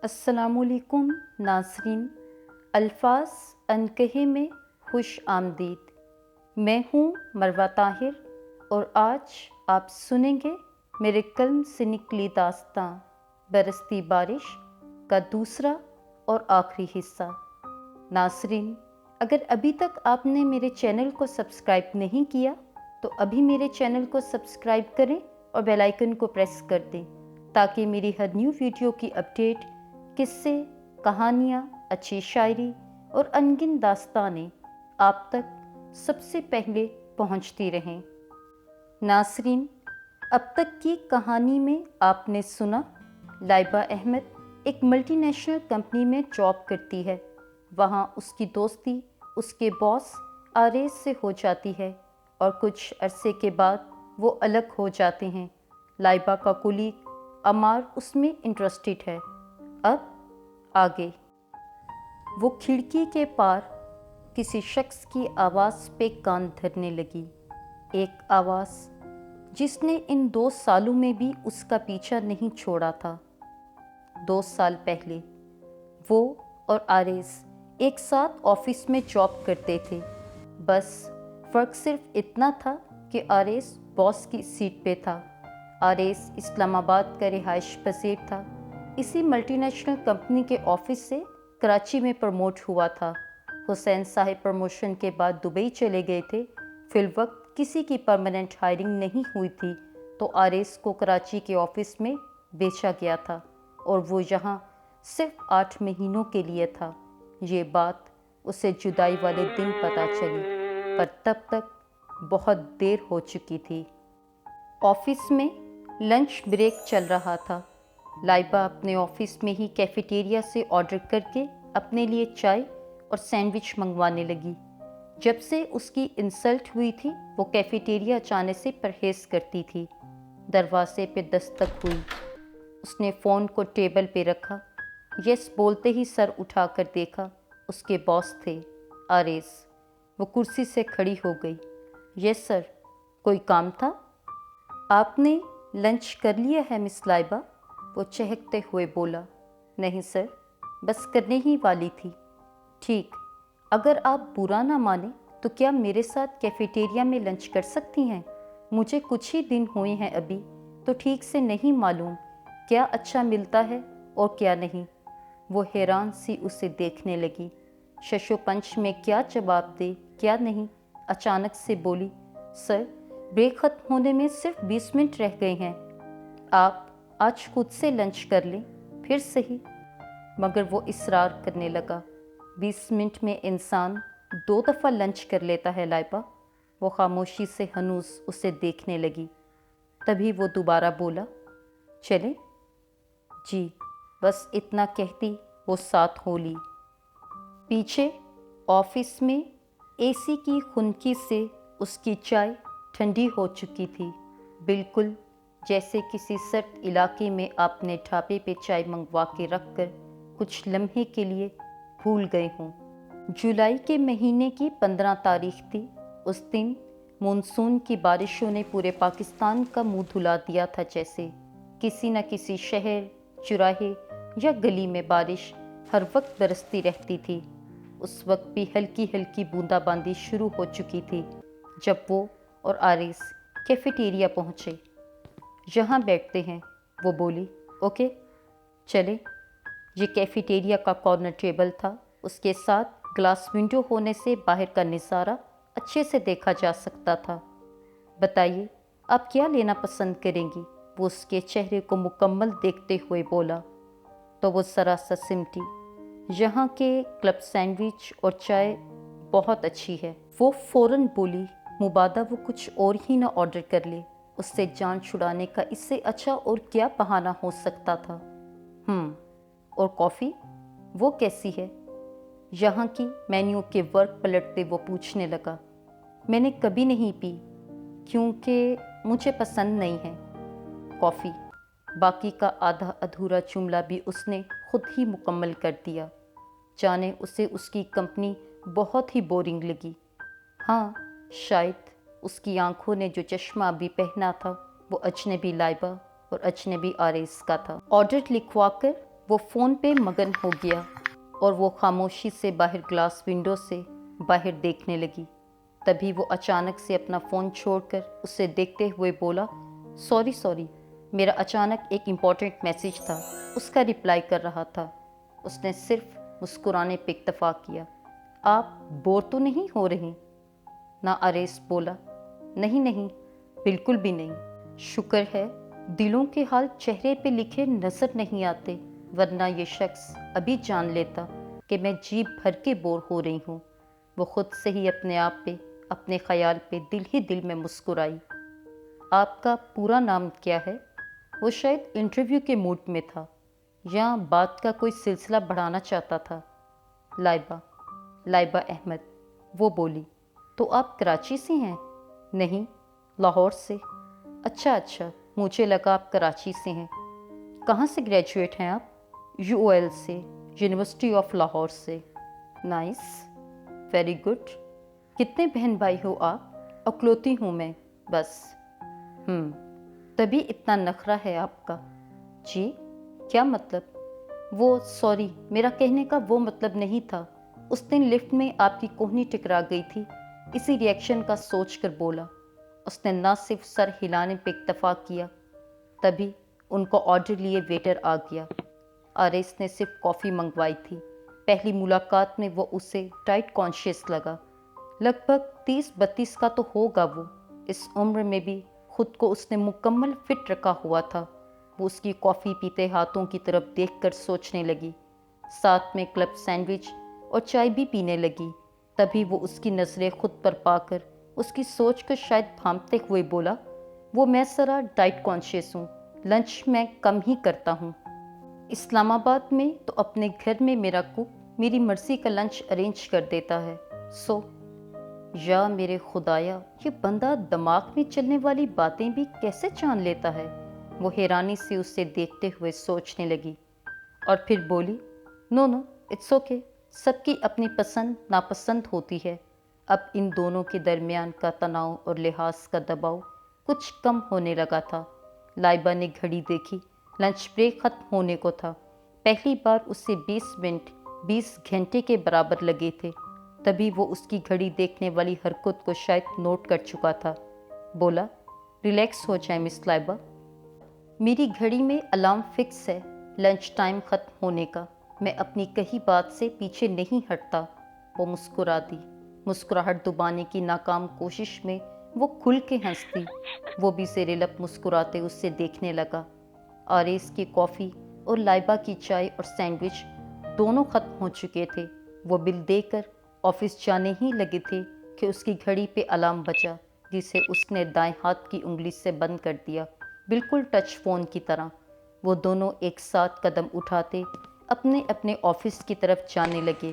السلام علیکم ناظرین، الفاظ انکہے میں خوش آمدید۔ میں ہوں مروہ طاہر اور آج آپ سنیں گے میرے قلم سے نکلی داستاں برستی بارش کا دوسرا اور آخری حصہ۔ ناظرین، اگر ابھی تک آپ نے میرے چینل کو سبسکرائب نہیں کیا تو ابھی میرے چینل کو سبسکرائب کریں اور بیل آئیکن کو پریس کر دیں تاکہ میری ہر نیو ویڈیو کی اپڈیٹ، قصے، کہانیاں، اچھی شاعری اور انگن داستانیں آپ تک سب سے پہلے پہنچتی رہیں۔ ناظرین، اب تک کی کہانی میں آپ نے سنا لائبہ احمد ایک ملٹی نیشنل کمپنی میں جاب کرتی ہے۔ وہاں اس کی دوستی اس کے باس آریز سے ہو جاتی ہے اور کچھ عرصے کے بعد وہ الگ ہو جاتے ہیں۔ لائبہ کا کولیگ عمار اس میں انٹرسٹڈ ہے۔ اب آگے وہ کھڑکی کے پار کسی شخص کی آواز پہ کان دھرنے لگی، ایک آواز جس نے ان 2 سالوں میں بھی اس کا پیچھا نہیں چھوڑا تھا۔ 2 سال پہلے وہ اور آریز ایک ساتھ آفس میں جاب کرتے تھے، بس فرق صرف اتنا تھا کہ آریز باس کی سیٹ پہ تھا۔ آریز اسلام آباد کا رہائش پذیر تھا، اسی ملٹی نیشنل کمپنی کے آفس سے کراچی میں پروموٹ ہوا تھا۔ حسین صاحب پروموشن کے بعد دبئی چلے گئے تھے۔ فی الوقت کسی کی پرماننٹ ہائرنگ نہیں ہوئی تھی تو آریز کو کراچی کے آفس میں بھیجا گیا تھا اور وہ یہاں صرف 8 مہینوں کے لیے تھا۔ یہ بات اسے جدائی والے دن پتہ چلی، پر تب تک بہت دیر ہو چکی تھی۔ آفس میں لنچ بریک چل رہا تھا۔ لائبہ اپنے آفس میں ہی کیفیٹیریا سے آرڈر کر کے اپنے لیے چائے اور سینڈوچ منگوانے لگی۔ جب سے اس کی انسلٹ ہوئی تھی وہ کیفیٹیریا جانے سے پرہیز کرتی تھی۔ دروازے پہ دستک ہوئی۔ اس نے فون کو ٹیبل پہ رکھا، یس بولتے ہی سر اٹھا کر دیکھا۔ اس کے باس تھے، آریز۔ وہ کرسی سے کھڑی ہو گئی۔ یس سر، کوئی کام تھا؟ آپ نے لنچ کر لیا ہے مس لائبہ؟ وہ چہکتے ہوئے بولا۔ نہیں سر، بس کرنے ہی والی تھی۔ ٹھیک، اگر آپ برا نہ مانیں تو کیا میرے ساتھ کیفیٹیریا میں لنچ کر سکتی ہیں؟ مجھے کچھ ہی دن ہوئے ہیں ابھی، تو ٹھیک سے نہیں معلوم کیا اچھا ملتا ہے اور کیا نہیں۔ وہ حیران سی اسے دیکھنے لگی۔ ششو پنچ میں کیا جواب دے کیا نہیں، اچانک سے بولی، سر بریک ختم ہونے میں صرف 20 منٹ رہ گئے ہیں، آپ آج خود سے لنچ کر لیں پھر صحیح۔ مگر وہ اصرار کرنے لگا۔ 20 منٹ میں انسان 2 دفعہ لنچ کر لیتا ہے لائبہ۔ وہ خاموشی سے ہنوز اسے دیکھنے لگی۔ تبھی وہ دوبارہ بولا، چلیں؟ جی، بس اتنا کہتی وہ ساتھ ہو لی۔ پیچھے آفس میں اے سی کی خنکی سے اس کی چائے ٹھنڈی ہو چکی تھی، بالکل جیسے کسی سرد علاقے میں آپ نے ڈھابے پہ چائے منگوا کے رکھ کر کچھ لمحے کے لیے بھول گئے ہوں۔ جولائی کے مہینے کی 15 تاریخ تھی۔ اس دن مونسون کی بارشوں نے پورے پاکستان کا منہ دھلا دیا تھا، جیسے کسی نہ کسی شہر، چوراہے یا گلی میں بارش ہر وقت برستی رہتی تھی۔ اس وقت بھی ہلکی ہلکی بوندا باندی شروع ہو چکی تھی جب وہ اور آریز کیفیٹیریا پہنچے۔ یہاں بیٹھتے ہیں، وہ بولی۔ اوکے، چلے۔ یہ کیفیٹیریا کا کارنر ٹیبل تھا، اس کے ساتھ گلاس ونڈو ہونے سے باہر کا نظارہ اچھے سے دیکھا جا سکتا تھا۔ بتائیے آپ کیا لینا پسند کریں گی؟ وہ اس کے چہرے کو مکمل دیکھتے ہوئے بولا۔ تو وہ ذرا سا سمٹی۔ یہاں کے کلب سینڈوچ اور چائے بہت اچھی ہے۔ وہ فوراً بولی، مبادا وہ کچھ اور ہی نہ آرڈر کر لے، اس سے جان چھڑانے کا اس سے اچھا اور کیا بہانہ ہو سکتا تھا۔ اور کافی وہ کیسی ہے؟ یہاں کی مینیو کے ورق پلٹتے وہ پوچھنے لگا۔ میں نے کبھی نہیں پی کیونکہ مجھے پسند نہیں ہے کافی۔ باقی کا آدھا ادھورا جملہ بھی اس نے خود ہی مکمل کر دیا، جانے اسے اس کی کمپنی بہت ہی بورنگ لگی۔ ہاں، شاید اس کی آنکھوں نے جو چشمہ ابھی پہنا تھا وہ اجنبی لائبہ اور اجنبی آریز کا تھا۔ آرڈر لکھوا کر وہ فون پہ مگن ہو گیا اور وہ خاموشی سے باہر گلاس ونڈو سے باہر دیکھنے لگی۔ تبھی وہ اچانک سے اپنا فون چھوڑ کر اسے دیکھتے ہوئے بولا، سوری، میرا اچانک ایک امپورٹنٹ میسیج تھا، اس کا رپلائی کر رہا تھا۔ اس نے صرف مسکرانے پہ اکتفا کیا۔ آپ بور تو نہیں ہو رہی؟ نا آریس بولا، نہیں، بالکل بھی نہیں۔ شکر ہے دلوں کے حال چہرے پہ لکھے نظر نہیں آتے، ورنہ یہ شخص ابھی جان لیتا کہ میں جی بھر کے بور ہو رہی ہوں۔ وہ خود سے ہی اپنے آپ پہ، اپنے خیال پہ دل ہی دل میں مسکرائی۔ آپ کا پورا نام کیا ہے؟ وہ شاید انٹرویو کے موڈ میں تھا یا بات کا کوئی سلسلہ بڑھانا چاہتا تھا۔ لائبہ احمد، وہ بولی۔ تو آپ کراچی سے ہیں؟ نہیں، لاہور سے۔ اچھا، مجھے لگا آپ کراچی سے ہیں۔ کہاں سے گریجویٹ ہیں آپ؟ UOL سے، یونیورسٹی آف لاہور سے۔ Nice, very good. کتنے بہن بھائی ہو آپ؟ اکلوتی ہوں میں، بس۔ تبھی اتنا نخرہ ہے آپ کا۔ جی، کیا مطلب؟ وہ سوری، میرا کہنے کا وہ مطلب نہیں تھا۔ اس دن لفٹ میں آپ کی کوہنی ٹکرا گئی تھی، اسی ری ایکشن کا سوچ کر بولا۔ اس نے نہ صرف سر ہلانے پہ اکتفا کیا، تبھی ان کو آرڈر لیے ویٹر آ گیا۔ آریس نے صرف کافی منگوائی تھی۔ پہلی ملاقات میں وہ اسے ڈائٹ کانشیس لگا۔ لگ بھگ 30-32 کا تو ہوگا وہ۔ اس عمر میں بھی خود کو اس نے مکمل فٹ رکھا ہوا تھا۔ وہ اس کی کافی پیتے ہاتھوں کی طرف دیکھ کر سوچنے لگی، ساتھ میں کلب سینڈوچ اور چائے بھی پینے لگی۔ تبھی وہ اس کی نظریں خود پر پا کر اس کی سوچ کو شاید بھانپتے ہوئے بولا، وہ میں ذرا ڈائٹ کانشیس ہوں، لنچ میں کم ہی کرتا ہوں۔ اسلام آباد میں تو اپنے گھر میں میرا کوک میری مرضی کا لنچ ارینج کر دیتا ہے۔ یا میرے خدایا، یہ بندہ دماغ میں چلنے والی باتیں بھی کیسے جان لیتا ہے؟ وہ حیرانی سے اسے دیکھتے ہوئے سوچنے لگی اور پھر بولی، نو اٹس اوکے، سب کی اپنی پسند ناپسند ہوتی ہے۔ اب ان دونوں کے درمیان کا تناؤ اور لحاظ کا دباؤ کچھ کم ہونے لگا تھا۔ لائبہ نے گھڑی دیکھی، لنچ بریک ختم ہونے کو تھا۔ پہلی بار اسے 20 منٹ 20 گھنٹے کے برابر لگے تھے۔ تبھی وہ اس کی گھڑی دیکھنے والی حرکت کو شاید نوٹ کر چکا تھا۔ بولا، ریلیکس ہو جائیں مس لائبہ، میری گھڑی میں الارم فکس ہے لنچ ٹائم ختم ہونے کا، میں اپنی کہی بات سے پیچھے نہیں ہٹتا۔ وہ مسکرا دی۔ مسکراہٹ دبانے کی ناکام کوشش میں وہ کھل کے ہنس دی۔ وہ بھی زیر لب مسکراتے اس سے دیکھنے لگا۔ آریس کی کافی اور لائبہ کی چائے اور سینڈوچ دونوں ختم ہو چکے تھے۔ وہ بل دے کر آفس جانے ہی لگے تھے کہ اس کی گھڑی پہ الارم بجا، جسے اس نے دائیں ہاتھ کی انگلی سے بند کر دیا، بالکل ٹچ فون کی طرح۔ وہ دونوں ایک ساتھ قدم اٹھاتے اپنے اپنے آفس کی طرف جانے لگے۔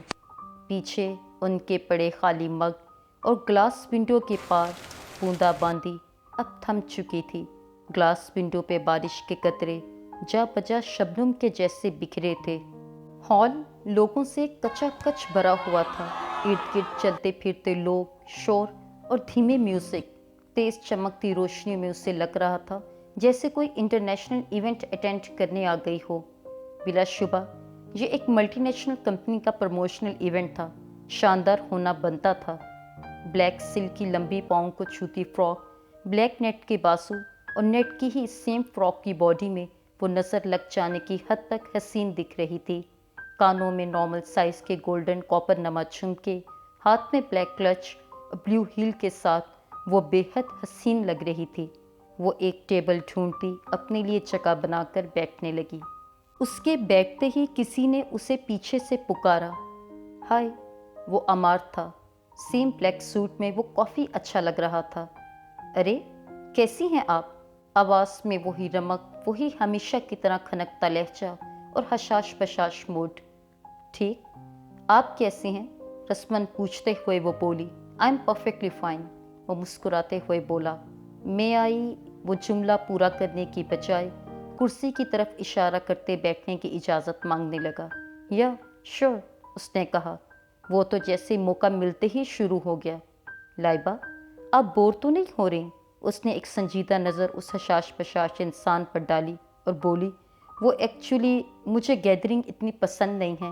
پیچھے ان کے پڑے خالی مگ اور گلاس ونڈو کے پار بوندا باندی اب تھم چکی تھی۔ گلاس ونڈو پہ بارش کے قطرے جا بجا شبنم کے جیسے بکھرے تھے۔ ہال لوگوں سے کچا کچ بھرا ہوا تھا۔ ارد گرد چلتے پھرتے لوگ، شور اور دھیمے میوزک۔ تیز چمکتی روشنی میں اسے لگ رہا تھا جیسے کوئی انٹرنیشنل ایونٹ اٹینڈ کرنے آ گئی ہو۔ بلا شبہ یہ ایک ملٹی نیشنل کمپنی کا پروموشنل ایونٹ تھا، شاندار ہونا بنتا تھا۔ بلیک سلک کی لمبی پاؤں کو چھوتی فراک، بلیک نیٹ کے بازو اور نیٹ کی ہی سیم فراک کی باڈی میں وہ نظر لگ جانے کی حد تک حسین دکھ رہی تھی۔ کانوں میں نارمل سائز کے گولڈن کاپر نما جھمکے، ہاتھ میں بلیک کلچ اور بلیو ہیل کے ساتھ وہ بے حد حسین لگ رہی تھی۔ وہ ایک ٹیبل ڈھونڈتی اپنے لیے جگہ بنا کر بیٹھنے لگی۔ اس کے بیٹھتے ہی کسی نے اسے پیچھے سے پکارا، ہائے! وہ عمار تھا۔ سیم بلیک سوٹ میں وہ کافی اچھا لگ رہا تھا۔ ارے کیسی ہیں آپ؟ آواز میں وہی رمق، وہی ہمیشہ کی طرح کھنکتا لہجہ اور حشاش بشاش موڈ۔ ٹھیک، آپ کیسے ہیں؟ رسمن پوچھتے ہوئے وہ بولی، آئی ایم پرفیکٹلی فائن۔ وہ مسکراتے ہوئے بولا، میں آئی۔ وہ جملہ پورا کرنے کی بجائے کرسی کی طرف اشارہ کرتے بیٹھنے کی اجازت مانگنے لگا۔ یا شور، اس نے کہا۔ وہ تو جیسے موقع ملتے ہی شروع ہو گیا۔ لائبہ، آپ بور تو نہیں ہو رہی؟ اس نے ایک سنجیدہ نظر اس حشاش بشاش انسان پر ڈالی اور بولی، وہ ایکچولی مجھے گیدرنگ اتنی پسند نہیں ہے،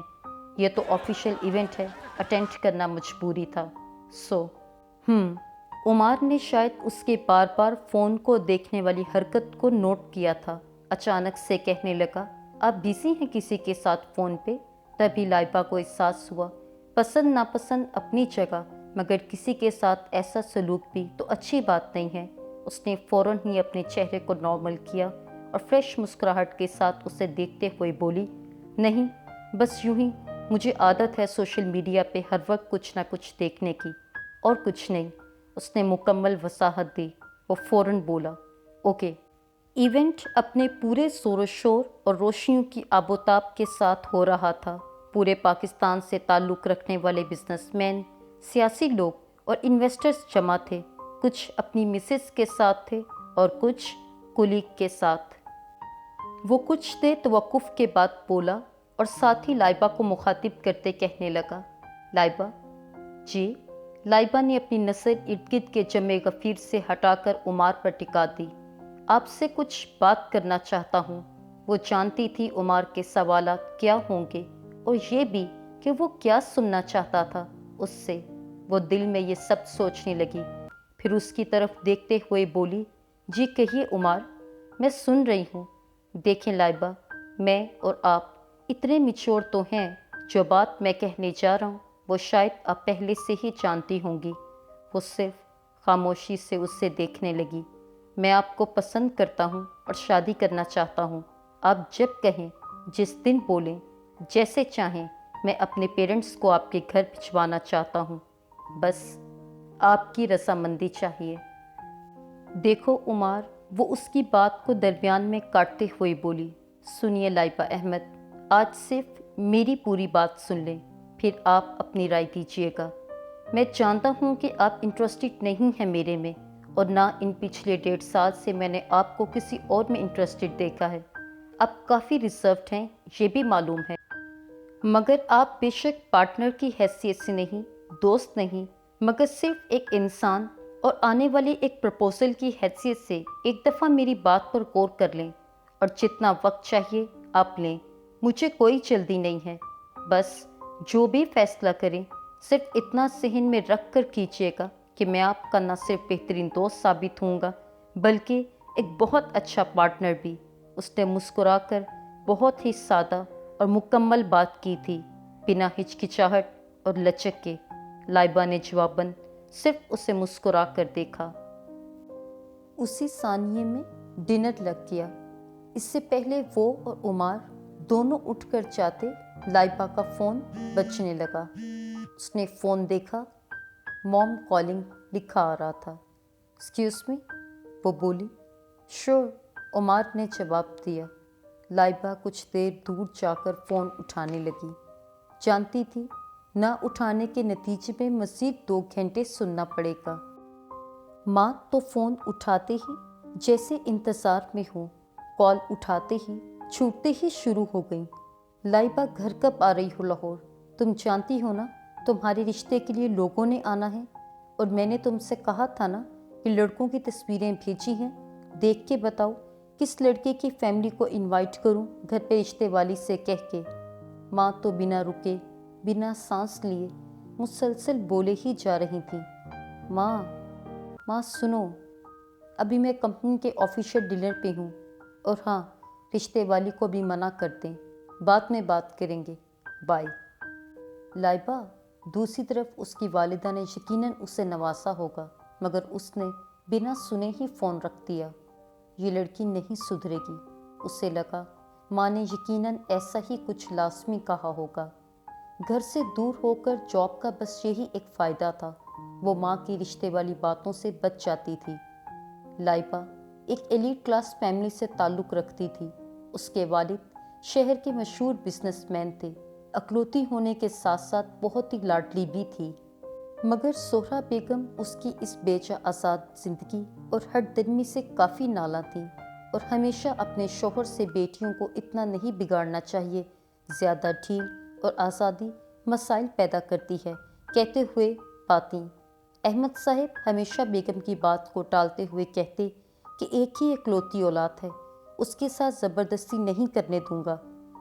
یہ تو آفیشیل ایونٹ ہے، اٹینڈ کرنا مجبوری تھا۔ سو عمار نے شاید اس کے بار بار فون کو دیکھنے والی حرکت کو نوٹ کیا تھا۔ اچانک سے کہنے لگا، آپ بیزی ہیں کسی کے ساتھ فون پہ؟ تبھی لائبہ کو احساس ہوا، پسند ناپسند اپنی جگہ، مگر کسی کے ساتھ ایسا سلوک بھی تو اچھی بات نہیں ہے۔ اس نے فوراً ہی اپنے چہرے کو نارمل کیا اور فریش مسکراہٹ کے ساتھ اسے دیکھتے ہوئے بولی، نہیں، بس یوں ہی، مجھے عادت ہے سوشل میڈیا پہ ہر وقت کچھ نہ کچھ دیکھنے کی، اور کچھ نہیں۔ اس نے مکمل وضاحت دی۔ وہ فوراً بولا، اوکے۔ ایونٹ اپنے پورے زور و شور اور روشنیوں کی آب و تاب کے ساتھ ہو رہا تھا۔ پورے پاکستان سے تعلق رکھنے والے بزنس مین، سیاسی لوگ اور انویسٹرز جمع تھے۔ کچھ اپنی مسز کے ساتھ تھے اور کچھ کولیگ کے ساتھ۔ وہ کچھ دیر توقف کے بعد بولا اور ساتھ ہی لائبہ کو مخاطب کرتے کہنے لگا، لائبہ جی۔ لائبہ نے اپنی نظر ارد گرد کے جمع غفیر سے ہٹا کر عمار پر ٹکا دی۔ آپ سے کچھ بات کرنا چاہتا ہوں۔ وہ جانتی تھی عمار کے سوالات کیا ہوں گے، اور یہ بھی کہ وہ کیا سننا چاہتا تھا اس سے۔ وہ دل میں یہ سب سوچنے لگی، پھر اس کی طرف دیکھتے ہوئے بولی، جی کہیے عمار، میں سن رہی ہوں۔ دیکھیں لائبہ، میں اور آپ اتنے میچور تو ہیں، جو بات میں کہنے جا رہا ہوں وہ شاید آپ پہلے سے ہی جانتی ہوں گی۔ وہ صرف خاموشی سے اس سے دیکھنے لگی۔ میں آپ کو پسند کرتا ہوں اور شادی کرنا چاہتا ہوں۔ آپ جب کہیں، جس دن بولیں، جیسے چاہیں، میں اپنے پیرنٹس کو آپ کے گھر بھجوانا چاہتا ہوں۔ بس آپ کی رضامندی چاہیے۔ دیکھو عمار، وہ اس کی بات کو درمیان میں کاٹتے ہوئے بولی، سنیے لائبہ احمد، آج صرف میری پوری بات سن لیں، پھر آپ اپنی رائے دیجیے گا۔ میں جانتا ہوں کہ آپ انٹرسٹڈ نہیں ہیں میرے میں، اور نہ ان پچھلے 1.5 سال سے میں نے آپ کو کسی اور میں انٹرسٹڈ دیکھا ہے۔ آپ کافی ریزروڈ ہیں، یہ بھی معلوم ہے، مگر آپ بے شک پارٹنر کی حیثیت سے نہیں، دوست نہیں، مگر صرف ایک انسان اور آنے والے ایک پرپوزل کی حیثیت سے ایک دفعہ میری بات پر غور کر لیں، اور جتنا وقت چاہیے آپ لیں۔ مجھے کوئی جلدی نہیں ہے، بس جو بھی فیصلہ کریں صرف اتنا ذہن میں رکھ کر کیجیے گا کہ میں آپ کا نہ صرف بہترین دوست ثابت ہوں گا، بلکہ ایک بہت اچھا پارٹنر بھی۔ اس نے مسکرا کر بہت ہی سادہ اور مکمل بات کی تھی، بنا ہچکچاہٹ اور لچک کے۔ لائبہ نے جواباً صرف اسے مسکرا کر دیکھا۔ اسی ثانیے میں ڈنر لگ گیا۔ اس سے پہلے وہ اور عمار دونوں اٹھ کر جاتے، لائبہ کا فون بجنے لگا۔ اس نے فون دیکھا، موم کالنگ لکھا آ رہا تھا۔ ایکسکیوز می، وہ بولی۔ شور، عمار نے جواب دیا۔ لائبہ کچھ دیر دور جا کر فون اٹھانے لگی۔ جانتی تھی نہ اٹھانے کے نتیجے میں مزید 2 گھنٹے سننا پڑے گا۔ ماں تو فون اٹھاتے ہی جیسے انتظار میں ہوں، کال اٹھاتے ہی چھوٹتے ہی شروع ہو گئیں۔ لائبہ گھر کب آ رہی ہو لاہور؟ تم جانتی ہو نا تمہارے رشتے کے لیے لوگوں نے آنا ہے، اور میں نے تم سے کہا تھا نا کہ لڑکوں کی تصویریں بھیجی ہیں، دیکھ کے بتاؤ کس لڑکے کی فیملی کو انوائٹ کروں گھر پہ رشتے والی سے کہہ کے۔ ماں تو بنا رکے، بنا سانس لیے مسلسل بولے ہی جا رہی تھیں، ماں سنو، ابھی میں کمپنی کے آفیشیل ڈنر پہ ہوں، اور ہاں، رشتے والی کو بھی منع کر دیں، بعد میں بات کریں گے، بائے۔ لائبہ، دوسری طرف اس کی والدہ نے یقیناً اسے نوازا ہوگا، مگر اس نے بنا سنے ہی فون رکھ دیا۔ یہ لڑکی نہیں سدھرے گی، اسے لگا ماں نے یقیناً ایسا ہی کچھ لازمی کہا ہوگا۔ گھر سے دور ہو کر جاب کا بس یہی ایک فائدہ تھا، وہ ماں کی رشتے والی باتوں سے بچ جاتی تھی۔ لائبہ ایک ایلیٹ کلاس فیملی سے تعلق رکھتی تھی۔ اس کے والد شہر کے مشہور بزنس مین تھے، اکلوتی ہونے کے ساتھ ساتھ بہت ہی لاڈلی بھی تھی، مگر سہرا بیگم اس کی اس بے جا آزاد زندگی اور ہٹ درمی سے کافی نالاں تھیں، اور ہمیشہ اپنے شوہر سے بیٹیوں کو اتنا نہیں بگاڑنا چاہیے، زیادہ ڈھیل اور آزادی مسائل پیدا کرتی ہے، کہتے ہوئے پاتی۔ احمد صاحب ہمیشہ بیگم کی بات کو ٹالتے ہوئے کہتے کہ ایک ہی اکلوتی اولاد ہے، اس کے ساتھ زبردستی نہیں کرنے دوں گا۔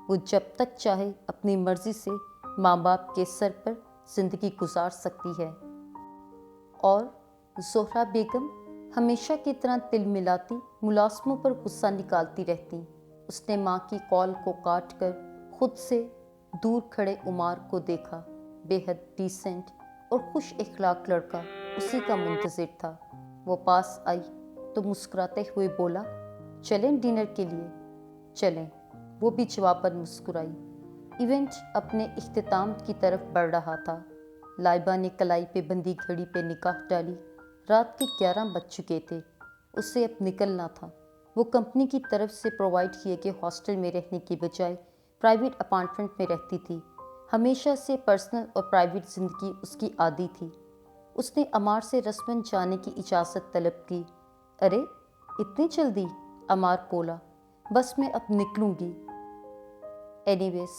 وہ جب تک چاہے اپنی مرضی سے ماں باپ کے سر پر زندگی گزار سکتی ہے۔ اور زہرا بیگم ہمیشہ کی طرح تل ملاتی ملازموں پر غصہ نکالتی رہتی۔ اس نے ماں کی کال کو کاٹ کر خود سے دور کھڑے عمار کو دیکھا۔ بے حد ڈیسنٹ اور خوش اخلاق لڑکا اسی کا منتظر تھا۔ وہ پاس آئی تو مسکراتے ہوئے بولا، چلیں ڈنر کے لیے؟ چلیں، وہ بھی جواباً مسکرائی۔ ایونٹ اپنے اختتام کی طرف بڑھ رہا تھا۔ لائبہ نے کلائی پہ بندھی گھڑی پہ نگاہ ڈالی۔ رات کے 11 بج چکے تھے۔ اسے اب نکلنا تھا۔ وہ کمپنی کی طرف سے پرووائڈ کیے گئے ہاسٹل میں رہنے کی بجائے پرائیویٹ اپارٹمنٹ میں رہتی تھی۔ ہمیشہ سے پرسنل اور پرائیویٹ زندگی اس کی عادی تھی۔ اس نے عمار سے رسماً جانے کی اجازت طلب کی۔ ارے اتنی جلدی؟ عمار بولا، بس میں اب نکلوں گی۔ اینی ویز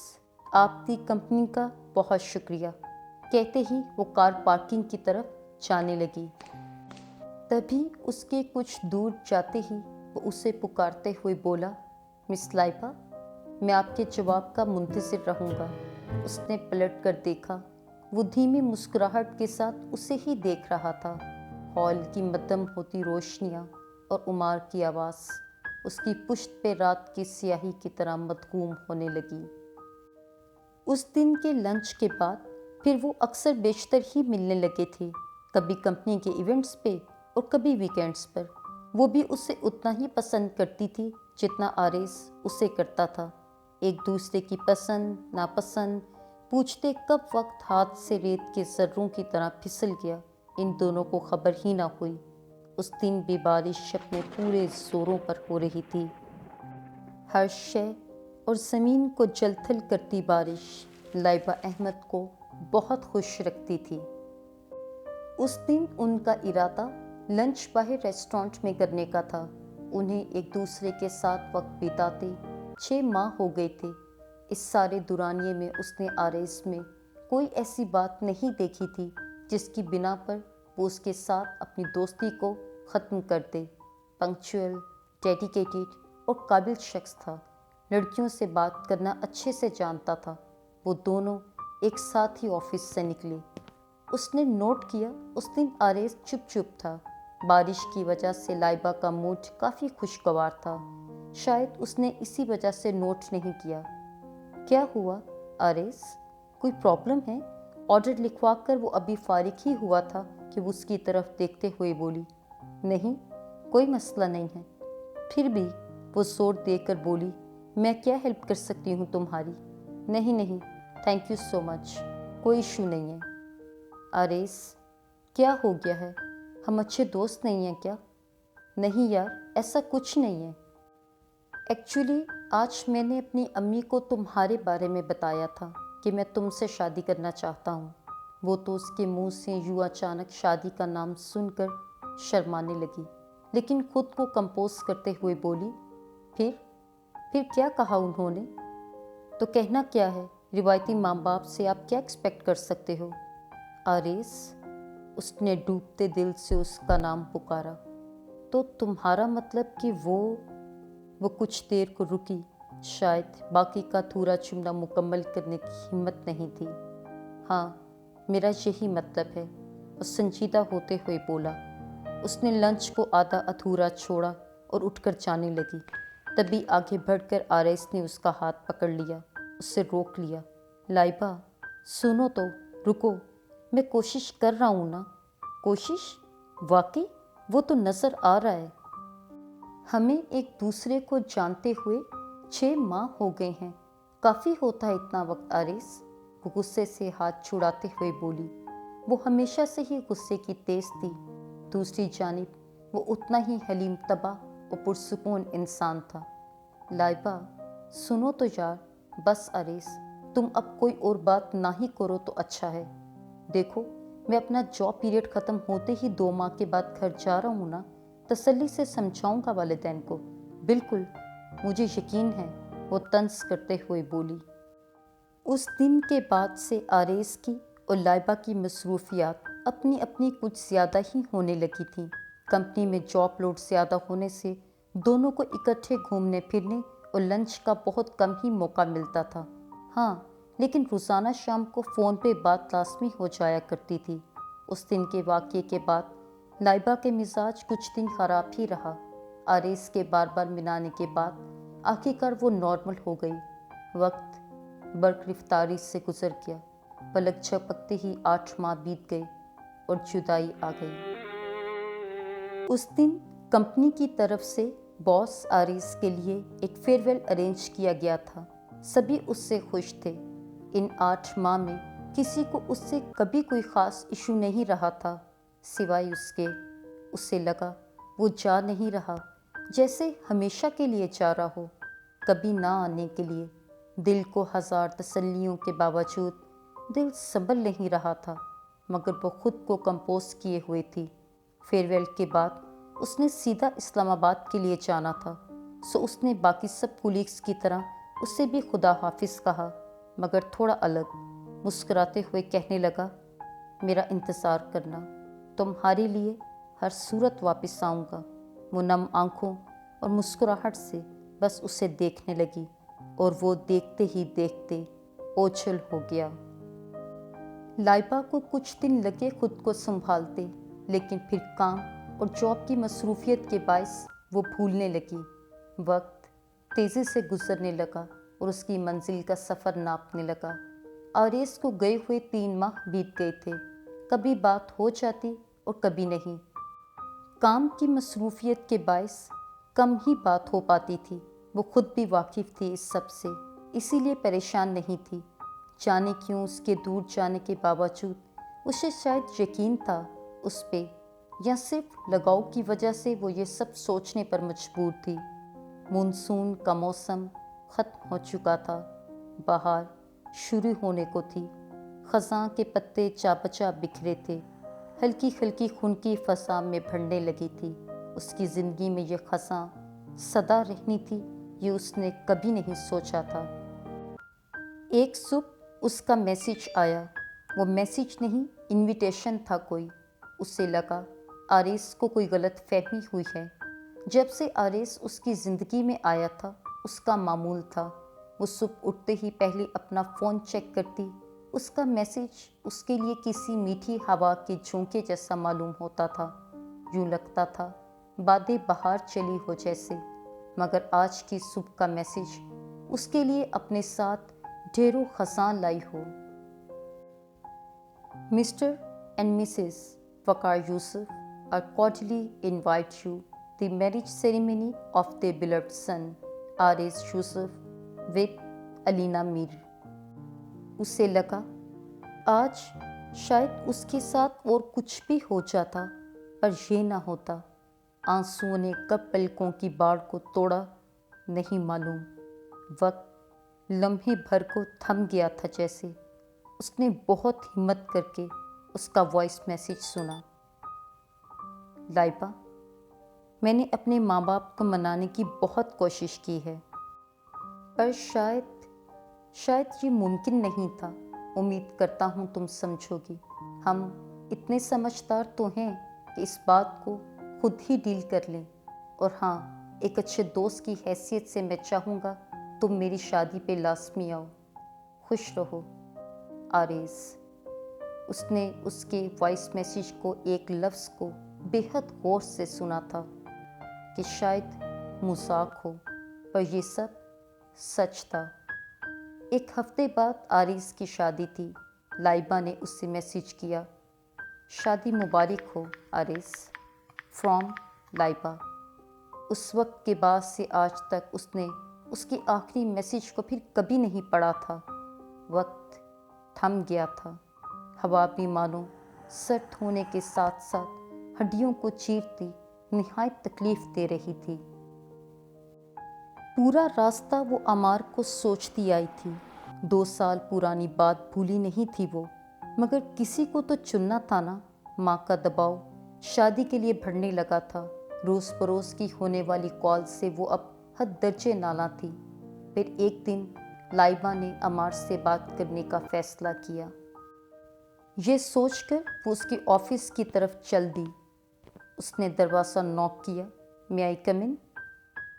آپ کی کمپنی کا بہت شکریہ، کہتے ہی وہ کار پارکنگ کی طرف جانے لگی۔ تبھی اس کے کچھ دور جاتے ہی وہ اسے پکارتے ہوئے بولا، مس لائبہ، میں آپ کے جواب کا منتظر رہوں گا۔ اس نے پلٹ کر دیکھا۔ وہ دھیمی مسکراہٹ کے ساتھ اسے ہی دیکھ رہا تھا۔ ہال کی مدھم ہوتی روشنیاں اور عمار کی آواز اس کی پشت پہ رات کی سیاہی کی طرح مدغوم ہونے لگی۔ اس دن کے لنچ کے بعد پھر وہ اکثر بیشتر ہی ملنے لگے تھے، کبھی کمپنی کے ایونٹس پہ اور کبھی ویکینڈز پر۔ وہ بھی اسے اتنا ہی پسند کرتی تھی جتنا آریز اسے کرتا تھا۔ ایک دوسرے کی پسند ناپسند پوچھتے کب وقت ہاتھ سے ریت کے ذروں کی طرح پھسل گیا ان دونوں کو خبر ہی نہ ہوئی۔ اس دن بھی بارش اپنے پورے زوروں پر ہو رہی تھی۔ ہر شے اور زمین کو جل تھل کرتی بارش لائبہ احمد کو بہت خوش رکھتی تھی۔ اس دن ان کا ارادہ لنچ باہر ریسٹورانٹ میں کرنے کا تھا۔ انہیں ایک دوسرے کے ساتھ وقت بتاتے 6 ماہ ہو گئے تھے۔ اس سارے دورانیے میں اس نے آریز میں کوئی ایسی بات نہیں دیکھی تھی جس کی بنا پر وہ اس کے ساتھ اپنی دوستی کو ختم کر دے۔ پنکچوئل، ڈیڈیکیٹڈ اور قابل شخص تھا۔ لڑکیوں سے بات کرنا اچھے سے جانتا تھا۔ وہ دونوں ایک ساتھ ہی آفس سے نکلے۔ اس نے نوٹ کیا اس دن آریز چپ چپ تھا۔ بارش کی وجہ سے لائبہ کا موڈ کافی خوشگوار تھا۔ شاید اس نے اسی وجہ سے نوٹ نہیں کیا۔ کیا ہوا آریز؟ کوئی پرابلم ہے؟ آرڈر لکھوا کر وہ ابھی فارغ ہی ہوا تھا کہ وہ اس کی طرف دیکھتے ہوئے بولی، نہیں کوئی مسئلہ نہیں ہے۔ پھر بھی وہ زور دے کر بولی، میں کیا ہیلپ کر سکتی ہوں تمہاری؟ نہیں تھینک یو سو مچ، کوئی ایشو نہیں ہے۔ آریز کیا ہو گیا ہے؟ ہم اچھے دوست نہیں ہیں کیا؟ نہیں یار، ایسا کچھ نہیں ہے۔ ایکچولی آج میں نے اپنی امی کو تمہارے بارے میں بتایا تھا کہ میں تم سے شادی کرنا چاہتا ہوں۔ وہ تو اس کے منہ سے یوں اچانک شادی کا نام سن کر شرمانے لگی، لیکن خود کو کمپوز کرتے ہوئے بولی، پھر کیا کہا انہوں نے؟ تو کہنا کیا ہے، روایتی ماں باپ سے آپ کیا ایکسپیکٹ کر سکتے ہو؟ آریز، اس نے ڈوبتے دل سے اس کا نام پکارا۔ تو تمہارا مطلب کہ وہ کچھ دیر کو رکی، شاید باقی کا تھورا جملہ مکمل کرنے کی ہمت نہیں تھی۔ ہاں میرا یہی مطلب ہے، اور سنجیدہ ہوتے ہوئے بولا۔ اس نے لنچ کو آدھا ادھورا چھوڑا اور اٹھ کر جانے لگی۔ تبھی آگے بڑھ کر آریز نے اس کا ہاتھ پکڑ لیا، اسے روک لیا۔ لائبہ سنو تو، رکو، میں کوشش کر رہا ہوں نا۔ کوشش؟ واقعی؟ وہ تو نظر آ رہا ہے۔ ہمیں ایک دوسرے کو جانتے ہوئے 6 ماہ ہو گئے ہیں، کافی ہوتا ہے اتنا وقت آریز۔ وہ غصے سے ہاتھ چھڑاتے ہوئے بولی۔ وہ ہمیشہ سے ہی غصے کی تیز تھی۔ دوسری جانب وہ اتنا ہی حلیم طبع اور پرسکون انسان تھا۔ لائبہ سنو تو یار، بس آریز، تم اب کوئی اور بات نہ ہی کرو تو اچھا ہے۔ دیکھو میں اپنا جاب پیریڈ ختم ہوتے ہی 2 ماہ کے بعد گھر جا رہا ہوں نا، تسلی سے سمجھاؤں گا والدین کو۔ بالکل، مجھے یقین ہے، وہ طنز کرتے ہوئے بولی۔ اس دن کے بعد سے آریز کی اور لائبہ کی مصروفیات اپنی کچھ زیادہ ہی ہونے لگی تھیں۔ کمپنی میں جاب لوڈ زیادہ ہونے سے دونوں کو اکٹھے گھومنے پھرنے اور لنچ کا بہت کم ہی موقع ملتا تھا۔ ہاں، لیکن روزانہ شام کو فون پہ بات لازمی ہو جایا کرتی تھی۔ اس دن کے واقعے کے بعد لائبہ کے مزاج کچھ دن خراب ہی رہا۔ آریز کے بار بار منانے کے بعد آخر وہ نارمل ہو گئی۔ وقت برق رفتاری سے گزر گیا۔ پلک جھپکتے ہی 8 ماہ بیت گئے اور جدائی آ گئی۔ اس دن کمپنی کی طرف سے باس آریز کے لیے ایک فیئرویل ارینج کیا گیا تھا۔ سبھی اس سے خوش تھے۔ ان 8 ماہ میں کسی کو اس سے کبھی کوئی خاص ایشو نہیں رہا تھا، سوائے اس کے۔ اسے لگا وہ جا نہیں رہا جیسے ہمیشہ کے لیے جا رہا ہو، کبھی نہ آنے کے لیے۔ دل کو ہزار تسلیوں کے باوجود دل سنبھل نہیں رہا تھا، مگر وہ خود کو کمپوز کیے ہوئے تھی۔ فیئرویل کے بعد اس نے سیدھا اسلام آباد کے لیے جانا تھا، سو اس نے باقی سب کولیگز کی طرح اسے بھی خدا حافظ کہا، مگر تھوڑا الگ۔ مسکراتے ہوئے کہنے لگا، میرا انتظار کرنا، تمہارے لیے ہر صورت واپس آؤں گا۔ وہ نم آنکھوں اور مسکراہٹ سے بس اسے دیکھنے لگی، اور وہ دیکھتے ہی دیکھتے اوجھل ہو گیا۔ لائبہ کو کچھ دن لگے خود کو سنبھالتے، لیکن پھر کام اور جاب کی مصروفیت کے باعث وہ بھولنے لگی۔ وقت تیزی سے گزرنے لگا اور اس کی منزل کا سفر ناپنے لگا۔ آریز کو گئے ہوئے 3 ماہ بیت گئے تھے، کبھی بات ہو جاتی اور کبھی نہیں۔ کام کی مصروفیت کے باعث کم ہی بات ہو پاتی تھی۔ وہ خود بھی واقف تھی اس سب سے، اسی لیے پریشان نہیں تھی۔ جانے کیوں اس کے دور جانے کے باوجود اسے شاید یقین تھا اس پہ، یا صرف لگاؤ کی وجہ سے وہ یہ سب سوچنے پر مجبور تھی۔ مونسون کا موسم ختم ہو چکا تھا، بہار شروع ہونے کو تھی۔ خزاں کے پتے چا بچا بکھرے تھے، ہلکی ہلکی خنکی فضا میں بڑھنے لگی تھی۔ اس کی زندگی میں یہ خزاں سدا رہنی تھی، یہ اس نے کبھی نہیں سوچا تھا۔ ایک صبح اس کا میسج آیا۔ وہ میسج نہیں، انویٹیشن تھا کوئی۔ اسے لگا آریز کو کوئی غلط فہمی ہوئی ہے۔ جب سے آریز اس کی زندگی میں آیا تھا، اس کا معمول تھا، وہ صبح اٹھتے ہی پہلے اپنا فون چیک کرتی۔ اس کا میسج اس کے لیے کسی میٹھی ہوا کے جھونکے جیسا معلوم ہوتا تھا۔ یوں لگتا تھا بادیں بہار چلی ہو جیسے، مگر آج کی صبح کا میسج اس کے لیے اپنے ساتھ ڈھیروں خزاں لائی ہو۔ Mr and Mrs Waqar Yousuf are cordially invite you the marriage ceremony of their beloved son, Aris Yusuf with Alina Mir۔ اسے لگا آج شاید اس کے ساتھ اور کچھ بھی ہو جاتا، پر یہ نہ ہوتا۔ آنسوؤں نے کب پلکوں کی باڑ کو توڑا نہیں معلوم۔ وقت لمحے بھر کو تھم گیا تھا جیسے۔ اس نے بہت ہمت کر کے اس کا وائس میسیج سنا۔ لائبہ، میں نے اپنے ماں باپ کو منانے کی بہت کوشش کی ہے، پر شاید یہ ممکن نہیں تھا۔ امید کرتا ہوں تم سمجھو گی۔ ہم اتنے سمجھدار تو ہیں کہ اس بات کو خود ہی ڈیل کر لیں، اور ہاں، ایک اچھے دوست کی حیثیت سے میں چاہوں گا تم میری شادی پہ لازمی آؤ۔ خوش رہو، آریز۔ اس نے اس کے وائس میسیج کو ایک لفظ کو بے حد غور سے سنا تھا کہ شاید مذاق ہو، پر یہ سب سچ تھا۔ ایک ہفتے بعد آریز کی شادی تھی۔ لائبہ نے اس سے میسیج کیا، شادی مبارک ہو آریز، فرام لائبہ۔ اس وقت کے بعد سے آج تک اس نے اس کے آخری میسیج کو پھر کبھی نہیں پڑھا تھا۔ وقت تھم گیا تھا، ہوا بھی مانو سرد ہونے کے ساتھ ساتھ ہڈیوں کو چیرتی نہایت تکلیف دے رہی تھی۔ پورا راستہ وہ عمار کو سوچتی آئی تھی۔ 2 سال پرانی بات بھولی نہیں تھی وہ، مگر کسی کو تو چننا تھا نا۔ ماں کا دباؤ شادی کے لیے بڑھنے لگا تھا۔ روز بروز کی ہونے والی کال سے وہ اب حد درجے نالاں تھی۔ پھر ایک دن لائبہ نے عمار سے بات کرنے کا فیصلہ کیا۔ یہ سوچ کر وہ اس کے آفس کی طرف چل دی۔ اس نے دروازہ نوک کیا، may I come in؟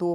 2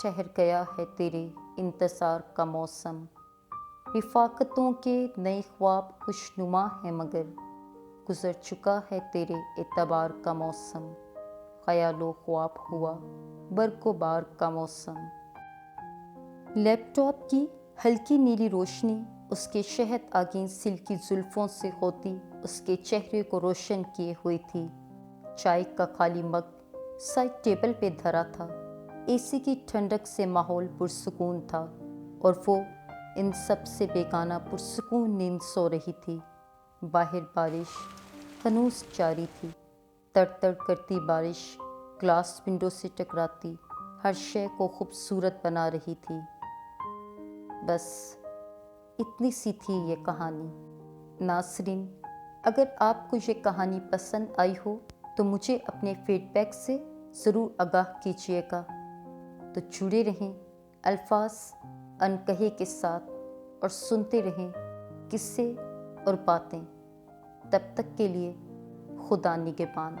ٹھہر گیا ہے تیرے انتظار کا موسم، رفاقتوں کے نئے خواب خوشنما ہیں مگر گزر چکا ہے تیرے اعتبار کا موسم، خیال و خواب ہوا برق و بار کا موسم۔ لیپ ٹاپ کی ہلکی نیلی روشنی اس کے شہد آگیں سلکی زلفوں سے ہوتی اس کے چہرے کو روشن کیے ہوئی تھی۔ چائے کا خالی مگ سائڈ ٹیبل پہ دھرا تھا، اے سی کی ٹھنڈک سے ماحول پرسکون تھا اور وہ ان سب سے بیگانہ پرسکون نیند سو رہی تھی۔ باہر بارش ہنوز جاری تھی، تڑ تڑ کرتی بارش گلاس ونڈو سے ٹکراتی ہر شے کو خوبصورت بنا رہی تھی۔ بس اتنی سی تھی یہ کہانی۔ ناظرین، اگر آپ کو یہ کہانی پسند آئی ہو تو مجھے اپنے فیڈ بیک سے ضرور آگاہ کیجیے گا۔ تو جڑے رہیں الفاظ ان کہے کے ساتھ اور سنتے رہیں قصے اور باتیں۔ تب تک کے لیے خدا نگہبان۔